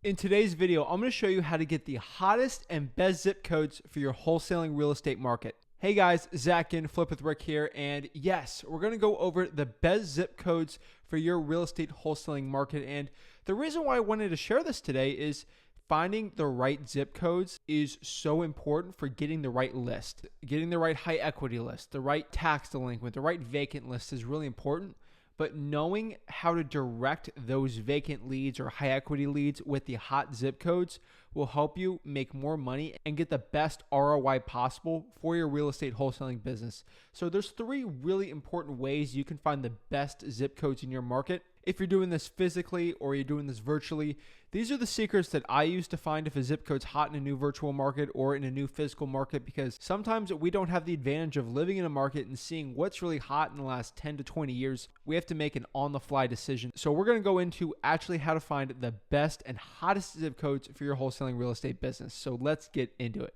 In today's video, I'm going to show you how to get the hottest and best zip codes for your wholesaling real estate market. Hey guys, Zach and Flip with Rick here, and yes, we're going to go over the best zip codes for your real estate wholesaling market. And the reason why I wanted to share this today is finding the right zip codes is so important for getting the right list. Getting the right high equity list, the right tax delinquent, the right vacant list is really important. But knowing how to direct those vacant leads or high equity leads with the hot zip codes will help you make more money and get the best ROI possible for your real estate wholesaling business. So there's three really important ways you can find the best zip codes in your market. If you're doing this physically or you're doing this virtually, these are the secrets that I use to find if a zip code's hot in a new virtual market or in a new physical market, because sometimes we don't have the advantage of living in a market and seeing what's really hot in the last 10 to 20 years. We have to make an on-the-fly decision. So we're going to go into actually how to find the best and hottest zip codes for your wholesaling real estate business. So let's get into it.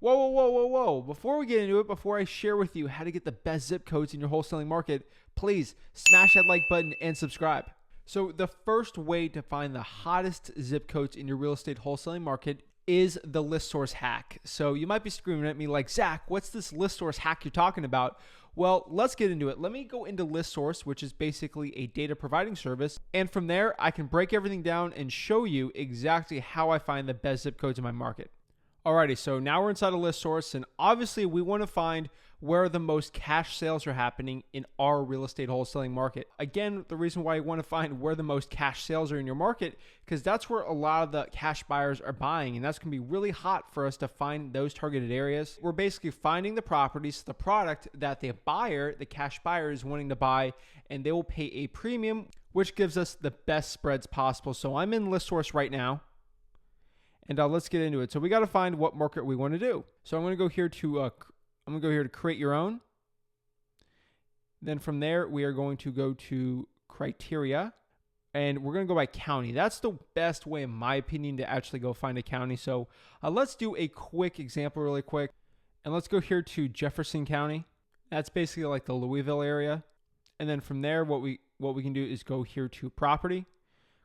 Whoa. Before we get into it, before I share with you how to get the best zip codes in your wholesaling market, please smash that like button and subscribe. So the first way to find the hottest zip codes in your real estate wholesaling market is the list source hack. So you might be screaming at me like, Zach, what's this list source hack you're talking about? Well, let's get into it. Let me go into list source, which is basically a data providing service. And from there, I can break everything down and show you exactly how I find the best zip codes in my market. Alrighty, so now we're inside a list source, and obviously we want to find where the most cash sales are happening in our real estate wholesaling market. Again, the reason why you want to find where the most cash sales are in your market, because that's where a lot of the cash buyers are buying, and that's going to be really hot for us to find those targeted areas. We're basically finding the properties, the product that the buyer, the cash buyer, is wanting to buy, and they will pay a premium, which gives us the best spreads possible. So I'm in list source right now. And let's get into it. So we got to find what market we want to do. So I'm going to go here to create your own. Then from there, we are going to go to criteria, and we're going to go by county. That's the best way, in my opinion, to actually go find a county. So let's do a quick example really quick. And let's go here to Jefferson County. That's basically like the Louisville area. And then from there, what we can do is go here to property,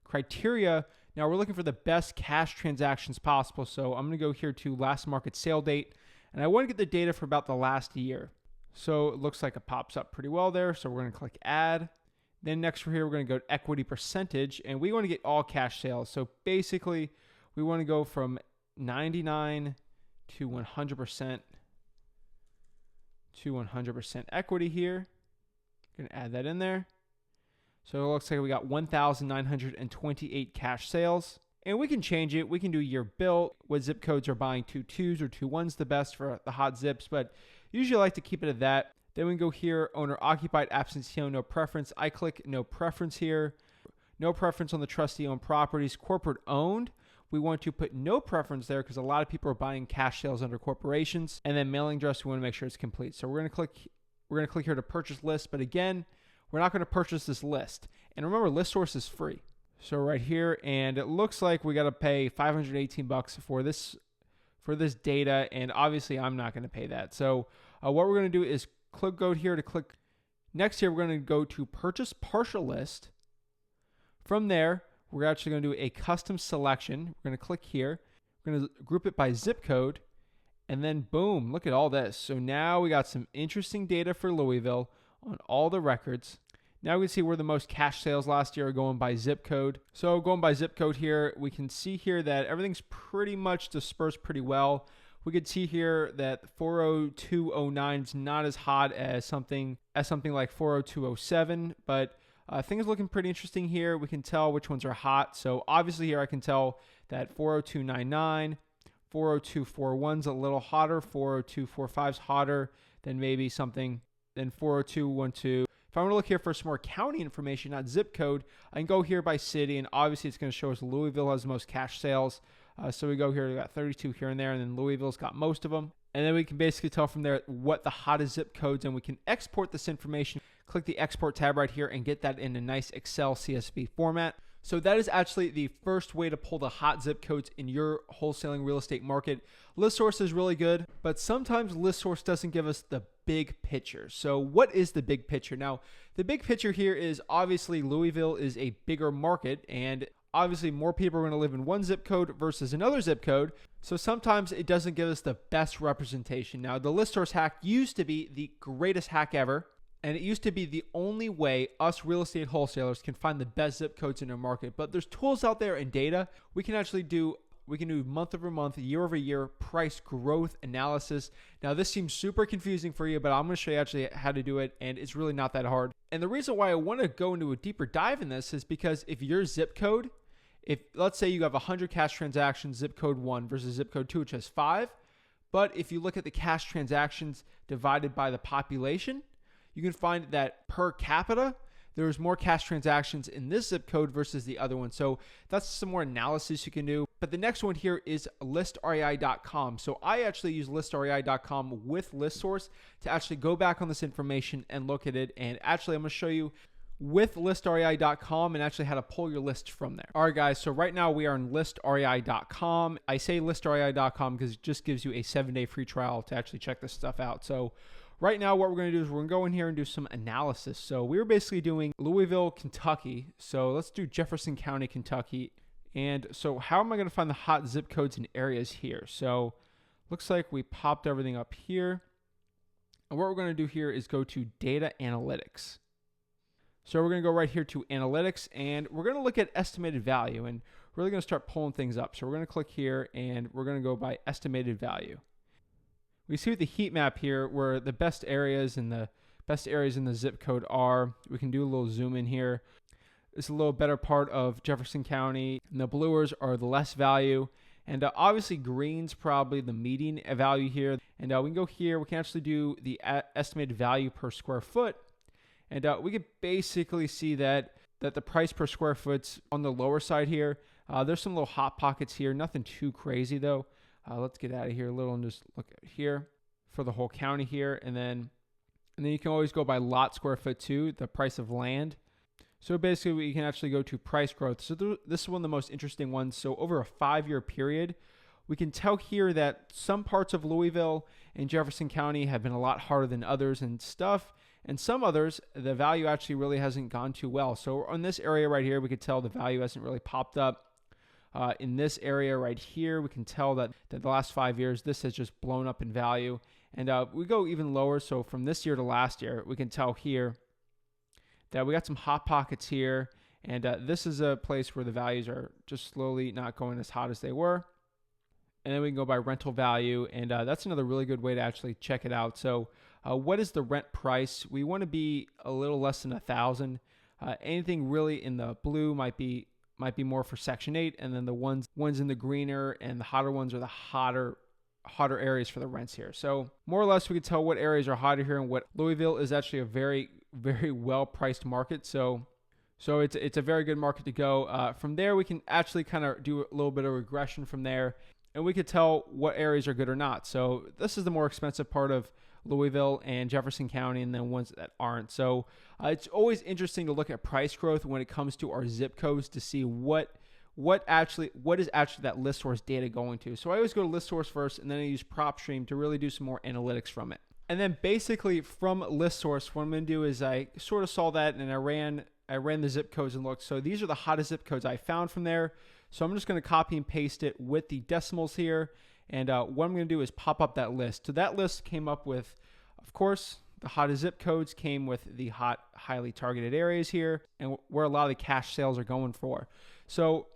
criteria. Now we're looking for the best cash transactions possible. So I'm going to go here to last market sale date, and I want to get the data for about the last year. So it looks like it pops up pretty well there. So we're going to click add. Then next from here, we're going to go to equity percentage, and we want to get all cash sales. So basically we want to go from 99 to 100% equity here. Going to add that in there. So it looks like we got 1,928 cash sales, and we can change it. We can do year built, what zip codes are buying 2.2s or 2.1s the best for the hot zips, but usually I like to keep it at that. Then we can go here, owner occupied, absentee owned, no preference. I click no preference here. No preference on the trustee owned properties. Corporate owned, we want to put no preference there because a lot of people are buying cash sales under corporations. And then mailing address, we want to make sure it's complete. So we're going to click here to purchase list, but again, we're not going to purchase this list. And remember, list source is free. So right here, and it looks like we got to pay $518 for this data, and obviously I'm not going to pay that. So what we're going to do is go here to click next here. We're going to go to purchase partial list. From there, we're actually going to do a custom selection. We're going to click here. We're going to group it by zip code, and then boom, look at all this. So now we got some interesting data for Louisville on all the records. Now we can see where the most cash sales last year are going by zip code. So going by zip code here, we can see here that everything's pretty much dispersed pretty well. We could see here that 40209 is not as hot as something like 40207, but things looking pretty interesting here. We can tell which ones are hot. So obviously here I can tell that 40299, 40241's a little hotter, 40245's hotter than maybe something than 40212. If I want to look here for some more county information, not zip code, I can go here by city, and obviously it's going to show us Louisville has the most cash sales. So we go here, we got 32 here and there, and then Louisville's got most of them. And then we can basically tell from there what the hottest zip codes, and we can export this information. Click the export tab right here and get that in a nice Excel CSV format. So that is actually the first way to pull the hot zip codes in your wholesaling real estate market. ListSource is really good, but sometimes ListSource doesn't give us the big picture. So what is the big picture? Now, the big picture here is obviously Louisville is a bigger market, and Obviously, more people are going to live in one zip code versus another zip code. So sometimes it doesn't give us the best representation. Now, the list source hack used to be the greatest hack ever. And it used to be the only way us real estate wholesalers can find the best zip codes in our market. But there's tools out there and data. We can do month over month, year over year price growth analysis. Now, this seems super confusing for you, but I'm going to show you actually how to do it, and it's really not that hard. And the reason why I want to go into a deeper dive in this is because if your zip code, if let's say you have 100 cash transactions, zip code 1 versus zip code 2, which has 5, but if you look at the cash transactions divided by the population, you can find that per capita, there's more cash transactions in this zip code versus the other one. So that's some more analysis you can do. But the next one here is listrei.com. So I actually use listrei.com with ListSource to actually go back on this information and look at it. And actually, I'm going to show you with listrei.com and actually how to pull your list from there. All right, guys. So right now we are on listrei.com. I say listrei.com because it just gives you a 7-day free trial to actually check this stuff out. So right now, what we're going to do is we're going to go in here and do some analysis. So we were basically doing Louisville, Kentucky. So let's do Jefferson County, Kentucky. And so how am I going to find the hot zip codes and areas here? So looks like we popped everything up here. And what we're going to do here is go to data analytics. So we're going to go right here to analytics, and we're going to look at estimated value, and really going to start pulling things up. So we're going to click here, and we're going to go by estimated value. We see with the heat map here where the best areas in the zip code are. We can do a little zoom in here. It's a little better part of Jefferson County, and the bluers are the less value. And obviously green's probably the median value here. And we can go here. We can actually do the estimated value per square foot. And we could basically see that the price per square foot's on the lower side here. There's some little hot pockets here. Nothing too crazy though. Let's get out of here a little and just look at here for the whole county here. And then you can always go by lot square foot too, the price of land. So basically we can actually go to price growth. So this is one of the most interesting ones. So over a 5-year period, we can tell here that some parts of Louisville and Jefferson County have been a lot harder than others and stuff. And some others, the value actually really hasn't gone too well. So on this area right here, we could tell the value hasn't really popped up. In this area right here, we can tell that the last 5 years, this has just blown up in value. And we go even lower. So from this year to last year, we can tell here that we got some hot pockets here. And this is a place where the values are just slowly not going as hot as they were. And then we can go by rental value. And that's another really good way to actually check it out. So what is the rent price? We want to be a little less than 1,000. Anything really in the blue might be more for Section 8, and then the ones in the greener and the hotter ones are the hotter areas for the rents here. So more or less, we can tell what areas are hotter here and what. Louisville is actually a very, very well-priced market. So it's a very good market to go. From there, we can actually kind of do a little bit of regression from there, and we could tell what areas are good or not. So this is the more expensive part of Louisville and Jefferson County, and then ones that aren't. So it's always interesting to look at price growth when it comes to our zip codes to see what is actually that list source data going to. So I always go to list source first, and then I use PropStream to really do some more analytics from it. And then basically from list source, what I'm going to do is I sort of saw that, and I ran the zip codes and looked. So these are the hottest zip codes I found from there. So I'm just going to copy and paste it with the decimals here. And what I'm going to do is pop up that list. So that list came up with, of course, the hottest zip codes came with the highly targeted areas here and where a lot of the cash sales are going for. So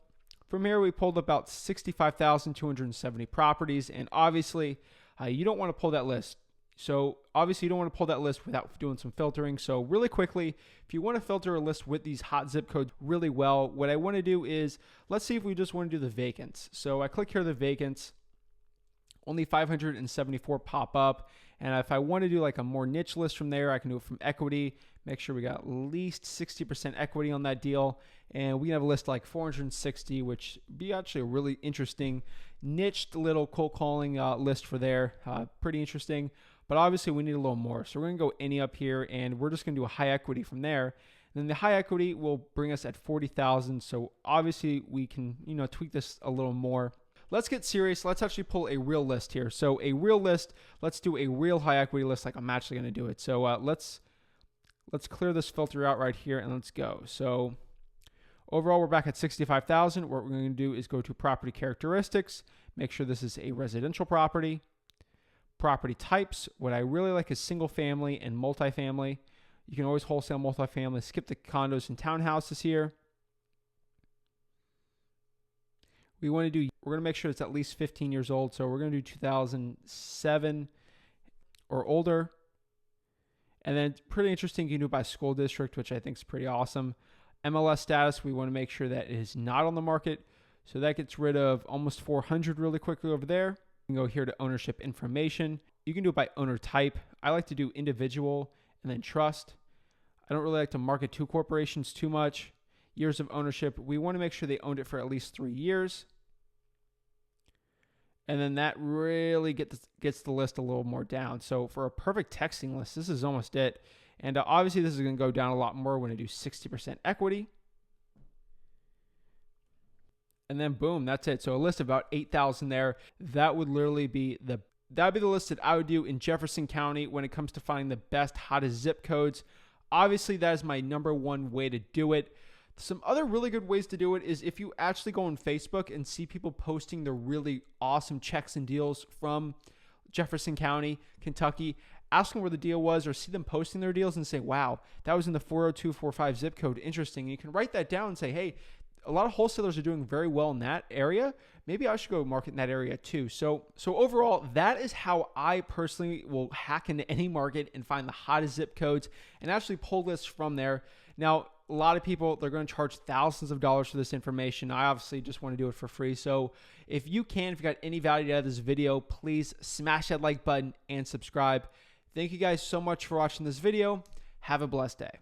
from here, we pulled about 65,270 properties. And obviously, you don't want to pull that list. So obviously, you don't want to pull that list without doing some filtering. So really quickly, if you want to filter a list with these hot zip codes really well, what I want to do is, let's see if we just want to do the vacants. So I click here, the vacants. Only 574 pop up. And if I want to do like a more niche list from there, I can do it from equity. Make sure we got at least 60% equity on that deal. And we can have a list like 460, which would be actually a really interesting niched little cold calling list for there. Pretty interesting. But obviously we need a little more. So we're going to go any up here, and we're just going to do a high equity from there. And then the high equity will bring us at 40,000. So obviously we can, tweak this a little more. Let's get serious. Let's actually pull a real list here. So a real list, let's do a real high equity list like I'm actually going to do it. So let's clear this filter out right here and let's go. So Overall, we're back at 65,000. What we're going to do is go to property characteristics, make sure this is a residential property. Property types, what I really like is single family and multifamily. You can always wholesale multifamily. Skip the condos and townhouses here. We're going to make sure it's at least 15 years old. So we're going to do 2007 or older. And then pretty interesting, you can do it by school district, which I think is pretty awesome. MLS status, we want to make sure that it is not on the market. So that gets rid of almost 400 really quickly over there. You can go here to ownership information. You can do it by owner type. I like to do individual and then trust. I don't really like to market to corporations too much. Years of ownership, we want to make sure they owned it for at least 3 years. And then that really gets the list a little more down. So for a perfect texting list, this is almost it. And obviously this is going to go down a lot more when I do 60% equity. And then boom, that's it. So a list of about 8,000 there. That would literally be the list that I would do in Jefferson County when it comes to finding the best, hottest zip codes. Obviously, that is my number one way to do it. Some other really good ways to do it is if you actually go on Facebook and see people posting the really awesome checks and deals from Jefferson County, Kentucky, ask them where the deal was or see them posting their deals and say, wow, that was in the 40245 zip code. Interesting. And you can write that down and say, hey, a lot of wholesalers are doing very well in that area. Maybe I should go market in that area too. So overall, that is how I personally will hack into any market and find the hottest zip codes and actually pull lists from there. Now, a lot of people, they're going to charge thousands of dollars for this information. I obviously just want to do it for free. So if you got any value out of this video, please smash that like button and subscribe. Thank you guys so much for watching this video. Have a blessed day.